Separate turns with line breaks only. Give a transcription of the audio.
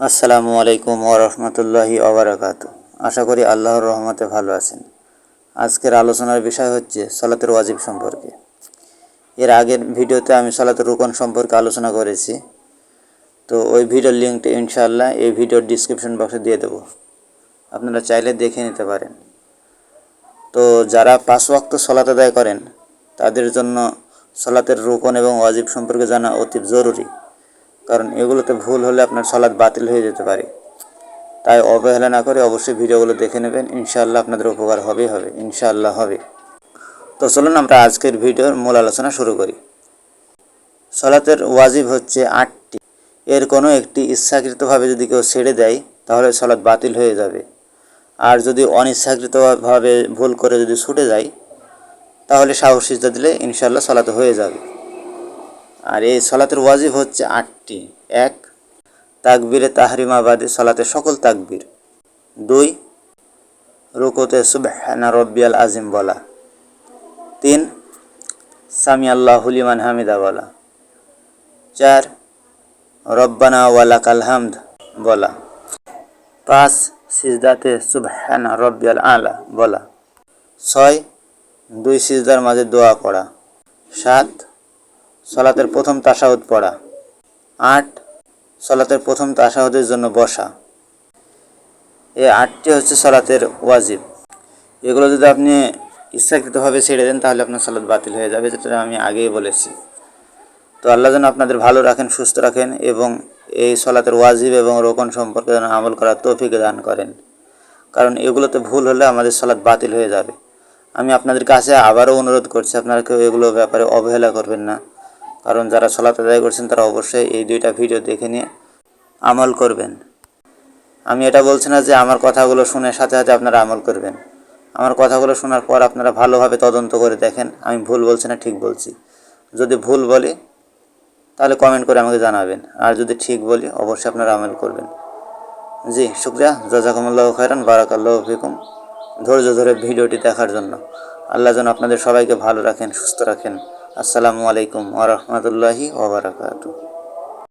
আসসালামু আলাইকুম ওয়া রাহমাতুল্লাহি ওয়া বারাকাতুহু। আশা করি আল্লাহর রহমতে ভালো আছেন। আজকের আলোচনার বিষয় হচ্ছে সালাতের ওয়াজিব সম্পর্কে। এর আগের ভিডিওতে আমি সালাতের রুকন সম্পর্কে আলোচনা করেছি। তো ওই ভিডিওর লিঙ্কটা ইনশাআল্লাহ এই ভিডিওর ডেসক্রিপশন বক্সে দিয়ে দেব, আপনারা চাইলে দেখে নিতে পারেন। তো যারা 5 ওয়াক্ত সালাত আদায় করেন তাদের জন্য সালাতের রুকন এবং ওয়াজিব সম্পর্কে জানা অতি জরুরি, কারণ এগুলোতে ভুল হলে আপনার সালাত বাতিল হয়ে যেতে পারে। তাই অবহেলা না করে অবশ্যই ভিডিওগুলো দেখে নেবেন, ইনশাআল্লাহ আপনাদের উপকার হবে ইনশাআল্লাহ হবে। তো চলুন আমরা আজকের ভিডিওর মূল আলোচনা শুরু করি। সালাতের ওয়াজিব হচ্ছে 8টি। এর কোনো একটি ইচ্ছাকৃতভাবে যদি কেউ ছেড়ে দেয় তাহলে সালাত বাতিল হয়ে যাবে, আর যদি অনিচ্ছাকৃতভাবে ভুল করে যদি ছুটে যায় তাহলে সাহস সিজদা দিলে ইনশাআল্লাহ সালাত হয়ে যাবে। আর এই সালাতের ওয়াজিব হচ্ছে 8টি। 1. তাকবীরে তাহরিমা বাদে সালাতের সকল তাকবীর। 2. রুকুতে সুবহানা রাব্বিয়াল আযীম বলা। 3. সামি আল্লাহু লিমান হামিদা বলা। 4. রব্বানা ওয়া লাকাল হামদ বলা। 5. সিজদাতে সুবহানা রাব্বিয়াল আলা বলা। 6. 2 সিজদার মাঝে দোয়া পড়া। 7. সালাতের প্রথম তাশাহুদ পড়া। 8. সালাতের প্রথম তাশাহুদের জন্য বসা। এই 8টি হচ্ছে সালাতের ওয়াজিব। এগুলো যদি আপনি ইচ্ছাকৃতভাবে ছেড়ে দেন তাহলে আপনার সালাত বাতিল হয়ে যাবে, যেটা আমি আগেই বলেছি। তো আল্লাহ যেন আপনাদের ভালো রাখেন, সুস্থ রাখেন এবং এই সালাতের ওয়াজিব এবং রোকন সম্পর্কে যেন আমল করার তৌফিক দান করেন, কারণ এগুলোতে ভুল হলে আমাদের সালাত বাতিল হয়ে যাবে। আমি আপনাদের কাছে আবারও অনুরোধ করছি, আপনারা কেউ এগুলো ব্যাপারে অবহেলা করবেন না, কারণ যারা সালাত আদায় করছেন তারা অবশ্যই এই 2টা ভিডিও দেখে নিয়ে আমল করবেন। আমি এটা বলছি না যে আমার কথাগুলো শুনে সাথে সাথে আপনারা আমল করবেন। আমার কথাগুলো শোনার পর আপনারা ভালোভাবে তদন্ত করে দেখেন আমি ভুল বলছি না ঠিক বলছি। যদি ভুল বলি তাহলে কমেন্ট করে আমাকে জানাবেন, আর যদি ঠিক বলি অবশ্যই আপনারা আমল করবেন। জি শুকরিয়া, জাযাকুমুল্লাহু খাইরান, বারাকাল্লাহু ফিকুম ধৈর্য ধরে ভিডিওটি দেখার জন্য। আল্লাহ যেন আপনাদের সবাইকে ভালো রাখেন, সুস্থ রাখেন। আসসালামু আলাইকুম ওয়া রাহমাতুল্লাহি ওয়া বারাকাতুহু।